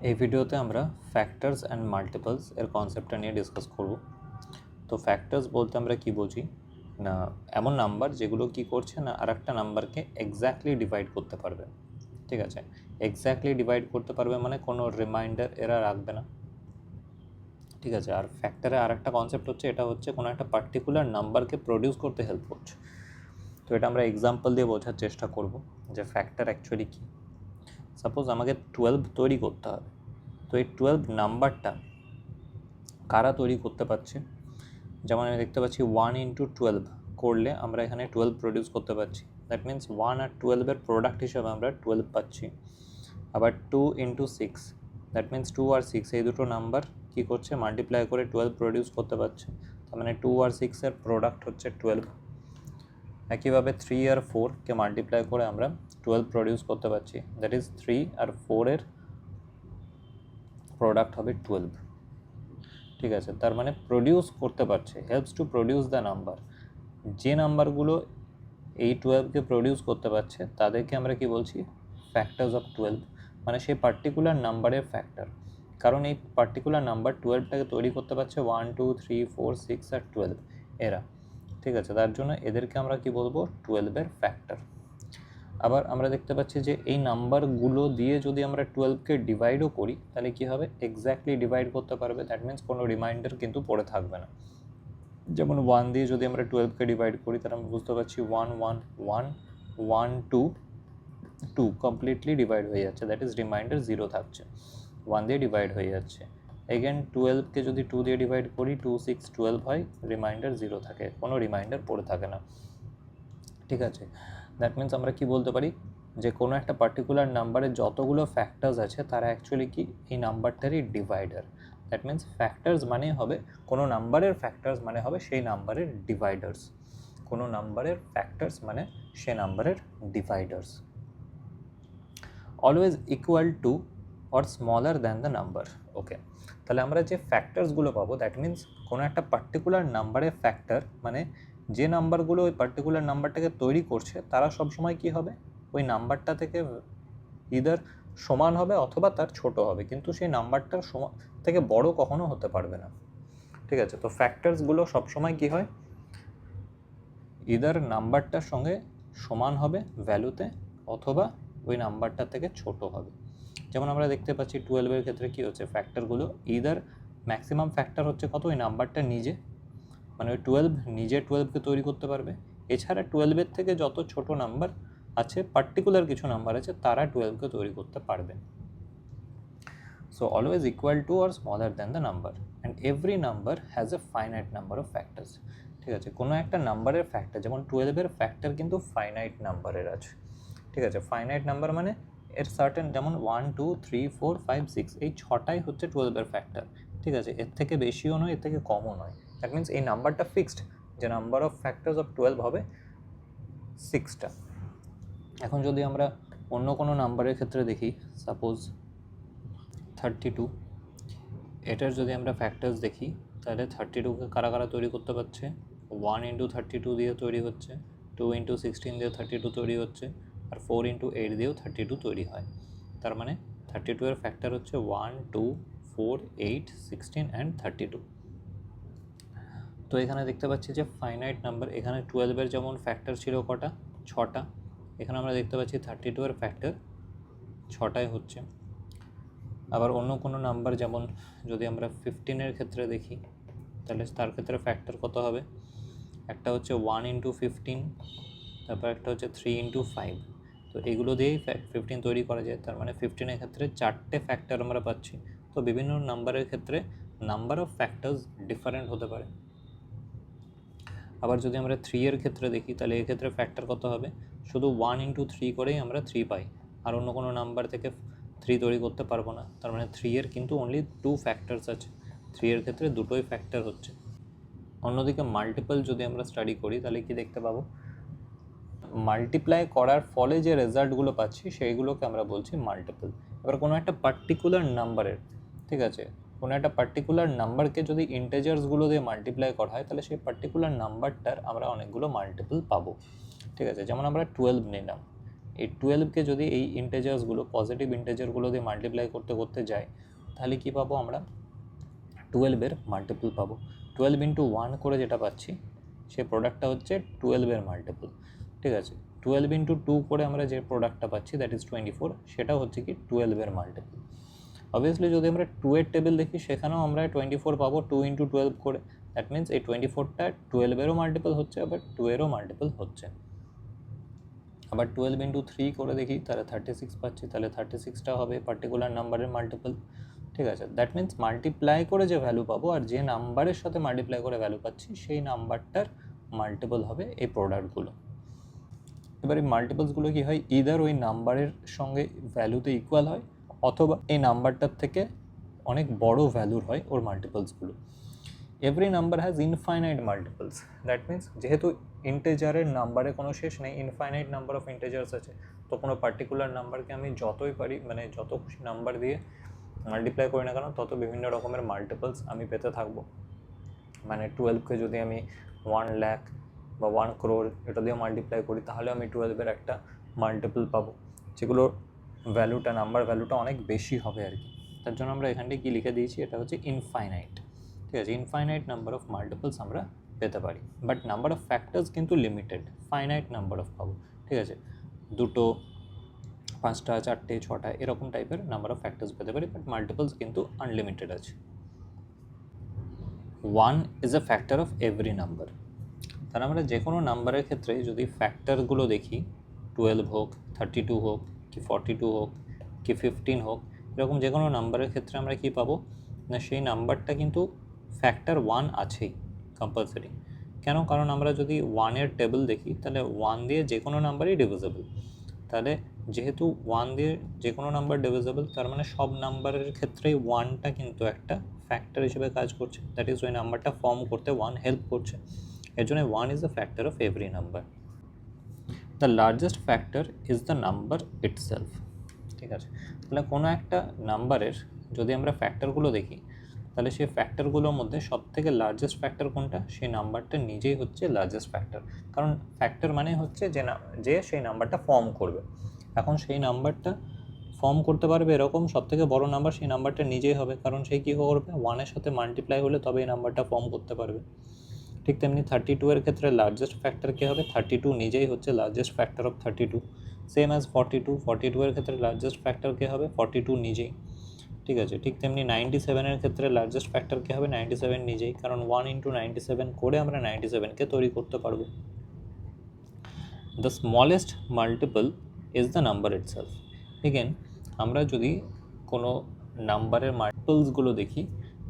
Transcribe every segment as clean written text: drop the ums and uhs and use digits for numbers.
এই ভিডিওতে আমরা ফ্যাক্টরস অ্যান্ড মাল্টিপলস এর কনসেপ্টটা নিয়ে ডিসকাস করব। তো ফ্যাক্টরস বলতে আমরা কি বুঝি না, এমন নাম্বার যেগুলো কি করছে না আর একটা নাম্বারকে এক্স্যাক্টলি ডিভাইড করতে পারবে। ঠিক আছে, এক্স্যাক্টলি ডিভাইড করতে পারবে মানে কোনো রিমাইন্ডার এরা রাখবে না। ঠিক আছে, আর ফ্যাক্টরে আর একটা কনসেপ্ট হচ্ছে, এটা হচ্ছে কোনো একটা পার্টিকুলার নাম্বারকে প্রডিউস করতে হেল্প করছে। তো এটা আমরা এক্সাম্পল দিয়ে বোঝার চেষ্টা করব যে ফ্যাক্টর অ্যাকচুয়ালি কী। সাপোজ আমাকে 12 তৈরি করতে হবে, তো এই 12 নাম্বারটা কারা তৈরি করতে পারছে? যেমন আমি দেখতে পাচ্ছি 1 × 12 করলে আমরা এখানে 12 প্রডিউস করতে পারছি। দ্যাট মিন্স 1 আর 12-এর প্রোডাক্ট হিসেবে আমরা 12 পাচ্ছি। আবার 2 × 6, দ্যাট মিন্স 2 আর 6 এই দুটো নাম্বার কী করছে, মাল্টিপ্লাই করে 12 প্রডিউস করতে পারছে। তার মানে 2 আর 6-এর প্রোডাক্ট হচ্ছে 12। একইভাবে 3 আর 4-কে মাল্টিপ্লাই করে আমরা 12 প্রডিউস করতে পারছি। দ্যাট ইজ 3 আর 4-এর প্রোডাক্ট হবে 12। ঠিক আছে, তার মানে প্রডিউস করতে পারছে, helps to produce the number. যে নাম্বারগুলো এই 12-কে প্রডিউস করতে পারছে তাদেরকে আমরা কি বলছি, ফ্যাক্টরস অফ 12, মানে সেই পার্টিকুলার নাম্বারের ফ্যাক্টর। কারণ এই পার্টিকুলার নাম্বার 12টাকে তৈরি করতে পারছে 1 2 3 4 6 আর 12 এরা। ঠিক আছে, তার জন্য এদেরকে আমরা কি বলবো, 12-এর ফ্যাক্টর। আবার আমরা দেখতে পাচ্ছি যে এই নাম্বারগুলো দিয়ে যদি আমরা 12-কে ডিভাইডও করি তাহলে কি হবে, এক্স্যাক্টলি ডিভাইড করতে পারবে। দ্যাট মিন্স কোনো রিমাইন্ডার কিন্তু পড়ে থাকবে না। যেমন 1 দিয়ে যদি আমরা 12-কে ডিভাইড করি তাহলে আমরা বুঝতে পারছি 1 1 1 1 2 2 কমপ্লিটলি ডিভাইড হয়ে যাচ্ছে, দ্যাট ইজ রিমাইন্ডার 0 থাকছে, 1 দিয়ে ডিভাইড হয়ে যাচ্ছে। এগেন 12-কে যদি 2 দিয়ে ডিভাইড করি 2 6 12 হয়, রিমাইন্ডার 0 থাকে, কোনো রিমাইন্ডার পড়ে থাকে না। ঠিক আছে, দ্যাট মিন্স আমরা কি বলতে পারি যে কোনো একটা পার্টিকুলার নাম্বারের যতগুলো ফ্যাক্টরস আছে তারা অ্যাকচুয়ালি কি এই নাম্বারটারই ডিভাইডার। দ্যাট মিন্স ফ্যাক্টরস মানে হবে কোনো নাম্বারের ফ্যাক্টরস মানে হবে সেই নাম্বারের ডিভাইডার্স। কোনো নাম্বারের ফ্যাক্টরস মানে সে নাম্বারের dividers. Always equal to or smaller than the number. Okay, তাহলে আমরা যে ফ্যাক্টরসগুলো পাবো দ্যাট মিন্স কোনো একটা পার্টিকুলার নাম্বারের ফ্যাক্টর মানে যে নাম্বারগুলো ওই পার্টিকুলার নাম্বারটাকে তৈরি করছে তারা সবসময় কী হবে, ওই নাম্বারটা থেকে ইদার সমান হবে অথবা তার ছোট হবে, কিন্তু সেই নাম্বারটার থেকে বড় কখনো হতে পারবে না। ঠিক আছে, তো ফ্যাক্টরসগুলো সবসময় কী হয়, ইদার নাম্বারটার সঙ্গে সমান হবে ভ্যালুতে অথবা ওই নাম্বারটা থেকে ছোট হবে। যেমন আমরা দেখতে পাচ্ছি 12-এর ক্ষেত্রে কী হচ্ছে, ফ্যাক্টরগুলো ইদার ম্যাক্সিমাম ফ্যাক্টর হচ্ছে কত, ওই নাম্বারটা নিজে, মানে ওই 12 নিজে 12-কে তৈরি করতে পারবে। এছাড়া 12-এর থেকে যত ছোট নাম্বার আছে, পার্টিকুলার কিছু নাম্বার আছে, তারা 12-কে তৈরি করতে পারবে। So always equal to or smaller than the number and every number has a finite number of factors. ঠিক আছে, কোনো একটা নাম্বারের ফ্যাক্টর, যেমন 12-এর ফ্যাক্টর কিন্তু ফাইনাইট নাম্বারের আছে। ঠিক আছে, ফাইনাইট নাম্বার মানে এর সার্টেন, যেমন 1 2 3 4 5 6 এই 6টাই হচ্ছে 12-এর ফ্যাক্টর। ঠিক আছে, এর থেকে বেশিও নয়, এর থেকে কমও নয়। দ্যাট মিন্স এই নাম্বারটা ফিক্সড, যে নাম্বার অফ ফ্যাক্টরস অফ 12 হবে 6টা। এখন যদি আমরা অন্য কোনো নাম্বারের ক্ষেত্রে দেখি, সাপোজ 32, এটার যদি আমরা ফ্যাক্টরস দেখি তাহলে 32-কে কারা কারা তৈরি করতে পারছে, 1 × 32 দিয়ে তৈরি হচ্ছে, 2 × 16 দিয়ে 32 তৈরি হচ্ছে, আর 4 × 8 দিয়েও 32 তৈরি হয়। তার মানে 32-এর ফ্যাক্টর হচ্ছে 1 2 4 8 16 অ্যান্ড 32। তো এখানে দেখতে পাচ্ছি যে ফাইনাইট নাম্বার, এখানে 12-এর যেমন ফ্যাক্টর ছিল কটা, 6টা, এখানে আমরা দেখতে পাচ্ছি 32-এর ফ্যাক্টর 6টাই হচ্ছে। আবার অন্য কোনো নাম্বার, যেমন যদি আমরা 15-এর ক্ষেত্রে দেখি তাহলে তার ক্ষেত্রে ফ্যাক্টর কত হবে, একটা হচ্ছে 1 × 15, তারপর একটা হচ্ছে 3 × 5। তো এগুলো দিয়েই 15 তৈরি করা যায়। তার মানে 15-এর ক্ষেত্রে 4টে ফ্যাক্টর আমরা পাচ্ছি। তো বিভিন্ন নাম্বারের ক্ষেত্রে নাম্বার অফ ফ্যাক্টরস ডিফারেন্ট হতে পারে। আবার যদি আমরা 3-এর ক্ষেত্রে দেখি তাহলে এক্ষেত্রে ফ্যাক্টর কত হবে, শুধু 1 × 3 করেই আমরা 3 পাই, আর অন্য কোনো নাম্বার থেকে 3 তৈরি করতে পারবো না। তার মানে 3-এর কিন্তু অনলি 2 ফ্যাক্টরস আছে, 3-এর ক্ষেত্রে দুটোই ফ্যাক্টর হচ্ছে। অন্যদিকে মাল্টিপল যদি আমরা স্টাডি করি তাহলে কি দেখতে পাবো, মাল্টিপ্লাই করার ফলে যে রেজাল্টগুলো পাচ্ছি সেইগুলোকে আমরা বলছি মাল্টিপল। এবার কোনো একটা পার্টিকুলার নাম্বারের, ঠিক আছে, কোনো একটা পার্টিকুলার নাম্বারকে যদি ইন্টেজার্সগুলো দিয়ে মাল্টিপ্লাই করা হয় তাহলে সেই পার্টিকুলার নাম্বারটার আমরা অনেকগুলো মাল্টিপল পাবো। ঠিক আছে, যেমন আমরা 12 নিলাম, এই 12কে যদি এই ইন্টেজার্সগুলো পজিটিভ ইন্টেজারগুলো দিয়ে মাল্টিপ্লাই করতে করতে যায় তাহলে কি পাবো আমরা 12-এর মাল্টিপল পাবো। 12 ইন্টু 1 করে যেটা পাচ্ছি সে প্রোডাক্টটা হচ্ছে 12-এর মাল্টিপল, ঠিক আছে। 12 ইন্টু 2 করে আমরা যে প্রোডাক্টটা পাচ্ছি দ্যাট ইজ 24, সেটা হচ্ছে কি 12-এর মাল্টিপল। অবভিয়াসলি যদি আমরা 2-এর টেবিল দেখি সেখানেও আমরা 24 পাবো 2 ইন্টু 12 করে, দ্যাট মিনস এই 24টা 12-এরও মাল্টিপল হচ্ছে আবার 2-এরও মাল্টিপল হচ্ছে। আবার 12 ইন্টু 3 করে দেখি তাহলে 36 পাচ্ছি, তাহলে 36টা হবে পার্টিকুলার নাম্বারের মাল্টিপল, ঠিক আছে। দ্যাট মিনস মাল্টিপ্লাই করে যে ভ্যালু পাবো আর যে নাম্বারের সাথে মাল্টিপ্লাই করে ভ্যালু পাচ্ছি সেই নাম্বারটার মাল্টিপল হবে এই প্রোডাক্টগুলো। এবার এই মাল্টিপলসগুলো কী হয়, ইদার ওই নাম্বারের সঙ্গে ভ্যালুতে ইকুয়াল হয় অথবা এই নাম্বারটার থেকে অনেক বড় ভ্যালুর হয় ওর মাল্টিপলসগুলো। Every number has infinite multiples, that means যেহেতু ইন্টেজারের নাম্বারে কোনো শেষ নেই, ইনফাইনাইট নাম্বার অফ ইন্টেজার্স আছে, তো কোনো পার্টিকুলার নাম্বারকে আমি যতই পারি মানে যত খুশি নাম্বার দিয়ে মাল্টিপ্লাই করি না কেন তত বিভিন্ন রকমের মাল্টিপলস আমি পেতে থাকবো। মানে 12কে যদি আমি 1 লাখ বা 1 crore এটা দিয়ে মাল্টিপ্লাই করি তাহলে আমি 12-এর একটা মাল্টিপল পাবো, যেগুলো ভ্যালুটা নাম্বার ভ্যালুটা অনেক বেশি হবে আর কি। তার জন্য আমরা এখানটায় কী লিখে দিয়েছি, এটা হচ্ছে ইনফাইনাইট, ঠিক আছে। ইনফাইনাইট নাম্বার অফ মাল্টিপলস আমরা পেতে পারি, বাট নাম্বার অফ ফ্যাক্টরস কিন্তু লিমিটেড, ফাইনাইট নাম্বার অফ পাবো, ঠিক আছে। 2, 5টা, 4টে, 6টা এরকম টাইপের নাম্বার অফ ফ্যাক্টরস পেতে পারি, বাট মাল্টিপলস কিন্তু আনলিমিটেড আছে। 1 is a factor of every number. তাহলে আমরা যে কোনো নাম্বারের ক্ষেত্রে যদি ফ্যাক্টরগুলো দেখি, 12 হোক, 32 হোক, কি 42 হোক, কি 15 হোক, এরকম যে কোনো নাম্বারের ক্ষেত্রে আমরা কি পাবো না সেই নাম্বারটা কিন্তু ফ্যাক্টর 1 আছেই কম্পালসারি। কেন? কারণ আমরা যদি 1-এর টেবিল দেখি তাহলে 1 দিয়ে যে কোনো নাম্বারই ডিভিজেবল, তাহলে যেহেতু 1 দিয়ে যে কোনো নাম্বার ডিভিজেবল তার মানে সব নাম্বারের ক্ষেত্রেই 1টা কিন্তু একটা ফ্যাক্টর হিসেবে কাজ করছে, দ্যাট ইজ ওই নাম্বারটা ফর্ম করতে 1 হেল্প করছে। এর জন্য 1 is the factor of every number. The largest factor is the number itself, ঠিক আছে। তাহলে কোনো একটা নাম্বারের যদি আমরা ফ্যাক্টরগুলো দেখি তাহলে সেই ফ্যাক্টরগুলোর মধ্যে সবথেকে লার্জেস্ট ফ্যাক্টর কোনটা, সেই নাম্বারটা নিজেই হচ্ছে লার্জেস্ট ফ্যাক্টর। কারণ ফ্যাক্টর মানে হচ্ছে যে সেই নাম্বারটা ফর্ম করবে। এখন সেই নাম্বারটা ফর্ম করতে পারবে এরকম সবথেকে বড় নাম্বার সেই নাম্বারটা নিজেই হবে, কারণ সেই কী করবে 1-এর সাথে মাল্টিপ্লাই হলে তবে এই নাম্বারটা ফর্ম করতে পারবে। ঠিক তেমনি 32-এর ক্ষেত্রে লার্জেস্ট ফ্যাক্টর কী হবে, 32 নিজেই হচ্ছে largest factor of 32। Same as 42-এর ক্ষেত্রে লার্জেস্ট ফ্যাক্টর কী হবে, 42 নিজেই, ঠিক আছে। ঠিক তেমনি 97-এর ক্ষেত্রে লার্জেস্ট ফ্যাক্টর কী হবে, 97 নিজেই, কারণ 1 ইন্টু 97 করে আমরা 97কে তৈরি করতে পারবো। The smallest multiple is the number itself. Again আমরা যদি কোনো নাম্বারের মাল্টিপলসগুলো দেখি,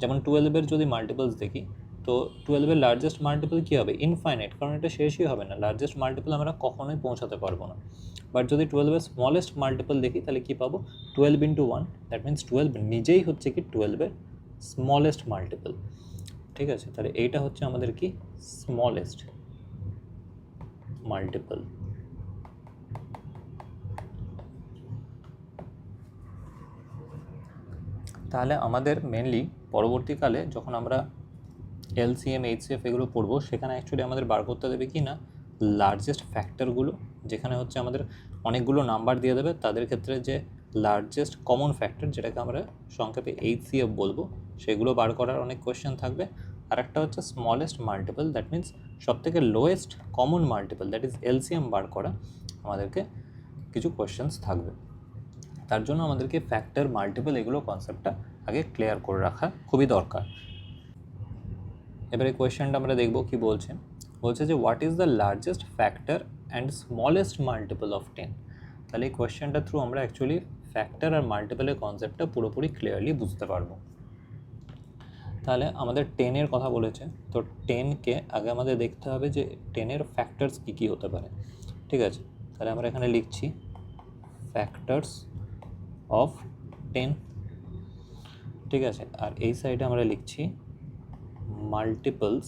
যেমন 12-এর যদি মাল্টিপলস দেখি তো 12-এর লার্জেস্ট মাল্টিপল কী হবে, ইনফাইনাইট, কারণ এটা শেষই হবে না, লার্জেস্ট মাল্টিপল আমরা কখনোই পৌঁছাতে পারবো না। বাট যদি 12-এর স্মলেস্ট মাল্টিপল দেখি তাহলে কী পাবো, 12 ইন্টু 1, দ্যাট মিনস 12 নিজেই হচ্ছে কি 12-এর স্মলেস্ট মাল্টিপল, ঠিক আছে। তাহলে এইটা হচ্ছে আমাদের কি স্মলেস্ট মাল্টিপল। তাহলে আমাদের মেনলি পরবর্তীকালে যখন আমরা এলসিএম, এইচসিএফ এগুলো পড়বো সেখানে অ্যাকচুয়ালি আমাদের বার করতে দেবে কি না লার্জেস্ট ফ্যাক্টরগুলো, যেখানে হচ্ছে আমাদের অনেকগুলো নাম্বার দিয়ে দেবে তাদের ক্ষেত্রে যে লার্জেস্ট কমন ফ্যাক্টর যেটাকে আমরা সংক্ষেপে এইচসিএফ বলবো সেগুলো বার করার অনেক কোয়েশ্চেন থাকবে। আর একটা হচ্ছে স্মলেস্ট মাল্টিপল, দ্যাট মিনস সবথেকে lowest common multiple that is LCM বার করা আমাদেরকে কিছু কোয়েশ্চেন্স থাকবে। তার জন্য আমাদেরকে ফ্যাক্টর, মাল্টিপল এগুলো কনসেপ্টটা আগে ক্লিয়ার করে রাখা খুবই দরকার। এবারে কোয়েশ্চেনটা আমরা দেখব কি বলছে। বলছে যে what is the largest factor and smallest multiple of 10। তাহলে এই কোয়েশ্চেনটা থ্রু আমরা অ্যাকচুয়ালি ফ্যাক্টর আর মাল্টিপলের কনসেপ্টটা পুরোপুরি ক্লিয়ারলি বুঝতে পারবো। তাহলে আমাদের 10-এর কথা বলেছে, তো 10কে আগে আমাদের দেখতে হবে যে 10-এর ফ্যাক্টরস কী কী হতে পারে, ঠিক আছে। তাহলে আমরা এখানে লিখছি ফ্যাক্টরস অফ 10, ঠিক আছে। আর এই সাইডে আমরা লিখছি মাল্টিপলস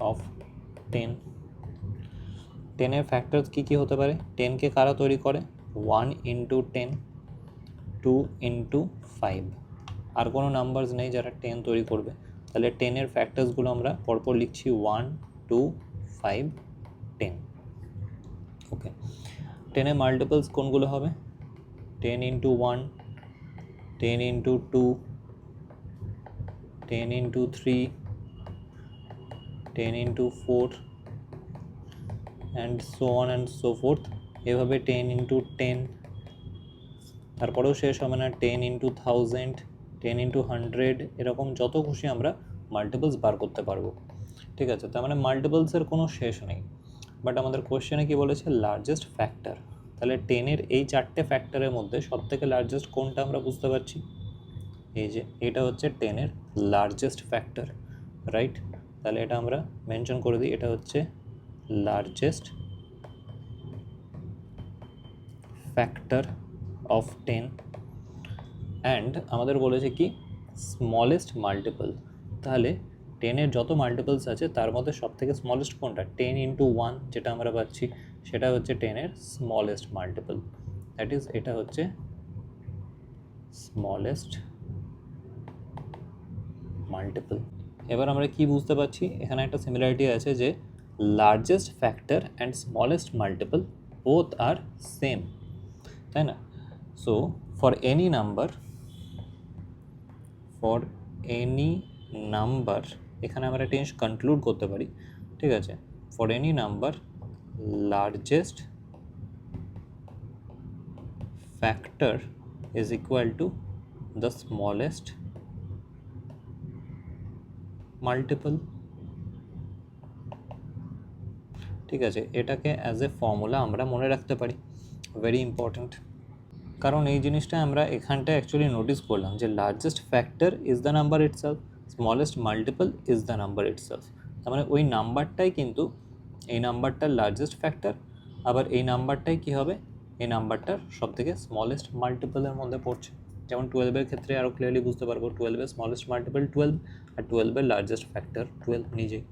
অফ 10। 10-এর ফ্যাক্টরস কী কী হতে পারে, 10কে কারা তৈরি করে, 1 ইন্টু 10, 2 ইন্টু 5, আর কোনো নাম্বারস নেই যারা 10 তৈরি করবে। তাহলে 10-এর ফ্যাক্টরসগুলো আমরা পরপর লিখছি 1, 2, 5, 10. ওকে, 10-এর মাল্টিপলস কোনগুলো হবে? 10 into 1, 10 into 2, 10 into 3, 10 into 4, and so on and so fourth. এভাবে 10 ইন্টু 10, তারপরেও শেষ হবে না, 10 ইন্টু 1000, 10 ইন্টু 100, এরকম যত খুশি আমরা মাল্টিপলস বার করতে পারবো। ঠিক আছে, তার মানে মাল্টিপলসের কোনো শেষ নেই। বাট আমাদের কোশ্চেনে কি বলেছে? Largest factor. তাহলে 10-এর এই 4টে ফ্যাক্টরের মধ্যে সবথেকে লার্জেস্ট কোনটা আমরা বুঝতে পারছি? এই যে এটা হচ্ছে 10-এর লার্জেস্ট ফ্যাক্টর, রাইট? তাহলে এটা আমরা মেনশন করে দিই, এটা হচ্ছে লার্জেস্ট ফ্যাক্টর অফ 10। অ্যান্ড আমাদের বলেছে কি? Smallest multiple. তাহলে 10-এর যত মাল্টিপলস আছে তার মধ্যে সবথেকে স্মলেস্ট কোনটা? 10 ইন্টু 1 যেটা আমরা পাচ্ছি, সেটা হচ্ছে 10-এর স্মলেস্ট মাল্টিপল। দ্যাট ইজ এটা হচ্ছে স্মলেস্ট মাল্টিপল। এবার আমরা কি বুঝতে পারছি? এখানে একটা সিমিলারিটি আছে যে largest factor and smallest multiple both আর সেম, তাই না? সো ফর এনি নাম্বার, এখানে আমরা একটা জিনিস কনক্লুড করতে পারি, ঠিক আছে? For any number, largest factor is equal to the smallest multiple. ঠিক আছে, এটাকে অ্যাজ এ ফর্মুলা আমরা মনে রাখতে পারি, ভেরি ইম্পর্ট্যান্ট। কারণ এই জিনিসটা আমরা এখানটায় অ্যাকচুয়ালি নোটিস করলাম যে largest factor is the number itself, smallest multiple is the number itself. তার মানে ওই নাম্বারটাই কিন্তু এই নাম্বারটার লার্জেস্ট ফ্যাক্টর, আবার এই নাম্বারটাই কী হবে? এই নাম্বারটার সবথেকে স্মলেস্ট মাল্টিপলের মধ্যে পড়ছে। যেমন 12-এর ক্ষেত্রে আরও ক্লিয়ারলি বুঝতে পারবো, 12-এর স্মলেস্ট মাল্টিপল 12 আর 12-এর লার্জেস্ট ফ্যাক্টর 12 নিজেই।